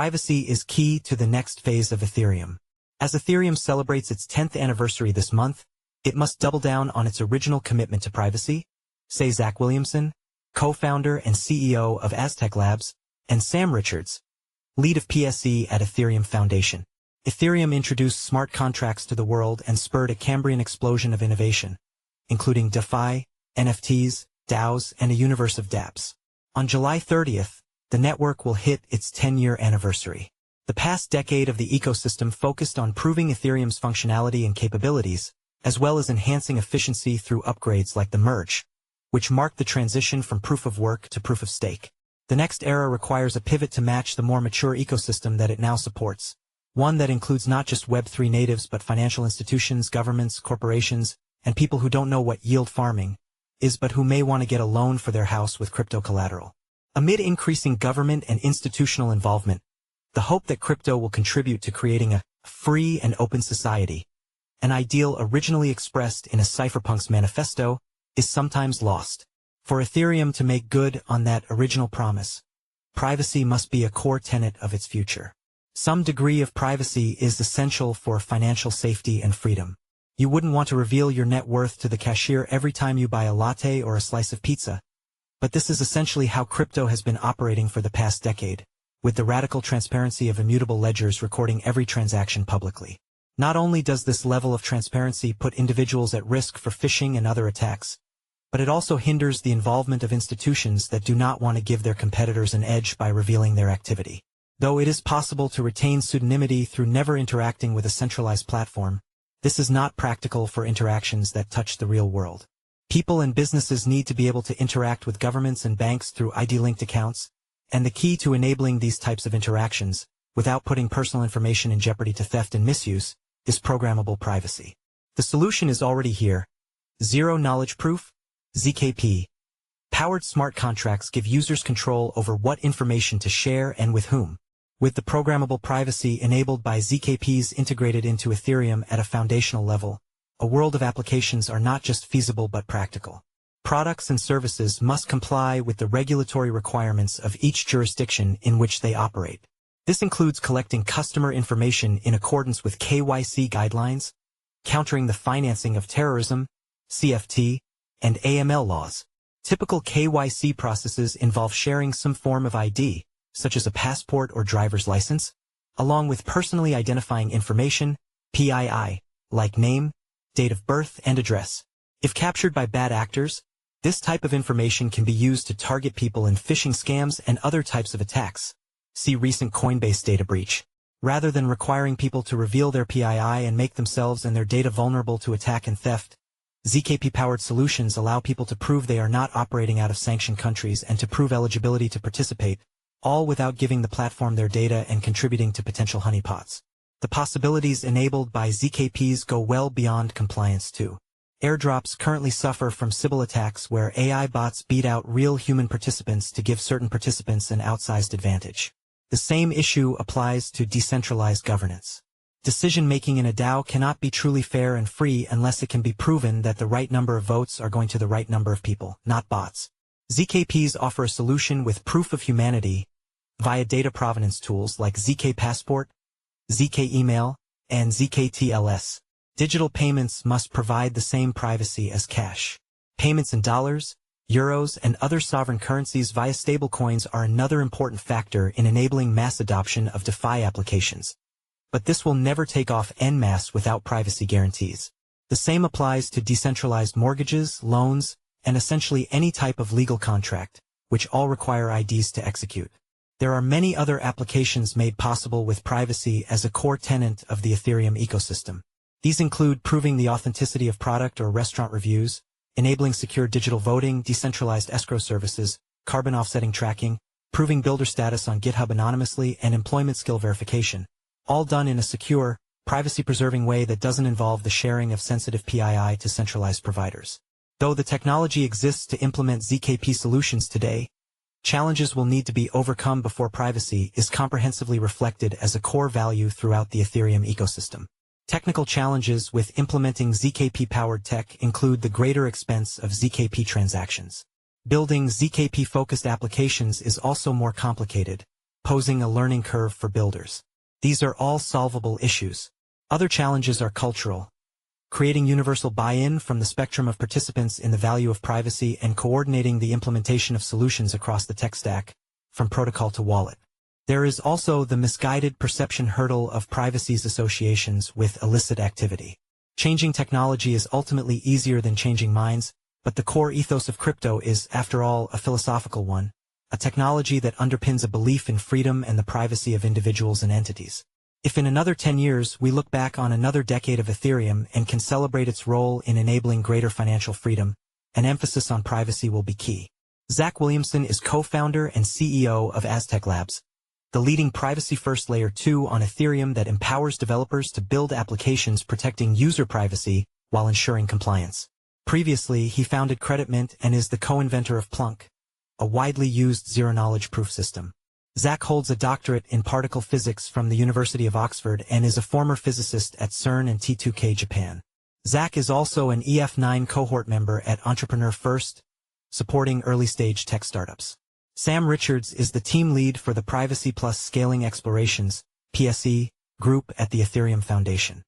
Privacy is key to the next phase of Ethereum. As Ethereum celebrates its 10th anniversary this month, it must double down on its original commitment to privacy, say Zac Williamson, co-founder and CEO of Aztec Labs, and Sam Richards, lead of PSE at Ethereum Foundation. Ethereum introduced smart contracts to the world and spurred a Cambrian explosion of innovation, including DeFi, NFTs, DAOs, and a universe of dApps. On July 30th, the network will hit its 10-year anniversary. The past decade of the ecosystem focused on proving Ethereum's functionality and capabilities, as well as enhancing efficiency through upgrades like the merge, which marked the transition from proof of work to proof of stake. The next era requires a pivot to match the more mature ecosystem that it now supports, one that includes not just Web3 natives but financial institutions, governments, corporations, and people who don't know what yield farming is but who may want to get a loan for their house with crypto collateral. Amid increasing government and institutional involvement, the hope that crypto will contribute to creating a free and open society, an ideal originally expressed in a cypherpunk's manifesto, is sometimes lost. For Ethereum to make good on that original promise, privacy must be a core tenet of its future. Some degree of privacy is essential for financial safety and freedom. You wouldn't want to reveal your net worth to the cashier every time you buy a latte or a slice of pizza, but this is essentially how crypto has been operating for the past decade, with the radical transparency of immutable ledgers recording every transaction publicly. Not only does this level of transparency put individuals at risk for phishing and other attacks, but it also hinders the involvement of institutions that do not want to give their competitors an edge by revealing their activity. Though it is possible to retain pseudonymity through never interacting with a centralized platform, this is not practical for interactions that touch the real world. People and businesses need to be able to interact with governments and banks through ID-linked accounts, and the key to enabling these types of interactions, without putting personal information in jeopardy to theft and misuse, is programmable privacy. The solution is already here. Zero Knowledge Proof, ZKP. Powered smart contracts give users control over what information to share and with whom. With the programmable privacy enabled by ZKPs integrated into Ethereum at a foundational level, a world of applications are not just feasible but practical. Products and services must comply with the regulatory requirements of each jurisdiction in which they operate. This includes collecting customer information in accordance with KYC guidelines, countering the financing of terrorism, CFT, and AML laws. Typical KYC processes involve sharing some form of ID, such as a passport or driver's license, along with personally identifying information, PII, like name, date of birth, and address. If captured by bad actors, this type of information can be used to target people in phishing scams and other types of attacks. See recent Coinbase data breach. Rather than requiring people to reveal their PII and make themselves and their data vulnerable to attack and theft, ZKP-powered solutions allow people to prove they are not operating out of sanctioned countries and to prove eligibility to participate, all without giving the platform their data and contributing to potential honeypots. The possibilities enabled by ZKPs go well beyond compliance too. Airdrops currently suffer from Sybil attacks where AI bots beat out real human participants to give certain participants an outsized advantage. The same issue applies to decentralized governance. Decision-making in a DAO cannot be truly fair and free unless it can be proven that the right number of votes are going to the right number of people, not bots. ZKPs offer a solution with proof of humanity via data provenance tools like ZK Passport, ZK Email, and ZK-TLS. Digital payments must provide the same privacy as cash. Payments in dollars, euros, and other sovereign currencies via stablecoins are another important factor in enabling mass adoption of DeFi applications. But this will never take off en masse without privacy guarantees. The same applies to decentralized mortgages, loans, and essentially any type of legal contract, which all require IDs to execute. There are many other applications made possible with privacy as a core tenet of the Ethereum ecosystem. These include proving the authenticity of product or restaurant reviews, enabling secure digital voting, decentralized escrow services, carbon offsetting tracking, proving builder status on GitHub anonymously, and employment skill verification, all done in a secure, privacy-preserving way that doesn't involve the sharing of sensitive PII to centralized providers. Though the technology exists to implement ZKP solutions today, challenges will need to be overcome before privacy is comprehensively reflected as a core value throughout the Ethereum ecosystem. Technical challenges with implementing ZKP-powered tech include the greater expense of ZKP transactions. Building ZKP-focused applications is also more complicated, posing a learning curve for builders. These are all solvable issues. Other challenges are cultural, creating universal buy-in from the spectrum of participants in the value of privacy and coordinating the implementation of solutions across the tech stack, from protocol to wallet. There is also the misguided perception hurdle of privacy's associations with illicit activity. Changing technology is ultimately easier than changing minds, but the core ethos of crypto is, after all, a philosophical one, a technology that underpins a belief in freedom and the privacy of individuals and entities. If in another 10 years we look back on another decade of Ethereum and can celebrate its role in enabling greater financial freedom, an emphasis on privacy will be key. Zac Williamson is co-founder and CEO of Aztec Labs, the leading privacy-first Layer 2 on Ethereum that empowers developers to build applications protecting user privacy while ensuring compliance. Previously, he founded CreditMint and is the co-inventor of Plunk, a widely used zero-knowledge proof system. Zac holds a doctorate in particle physics from the University of Oxford and is a former physicist at CERN and T2K Japan. Zac is also an EF9 cohort member at Entrepreneur First, supporting early-stage tech startups. Sam Richards is the team lead for the Privacy Plus Scaling Explorations (PSE) group at the Ethereum Foundation.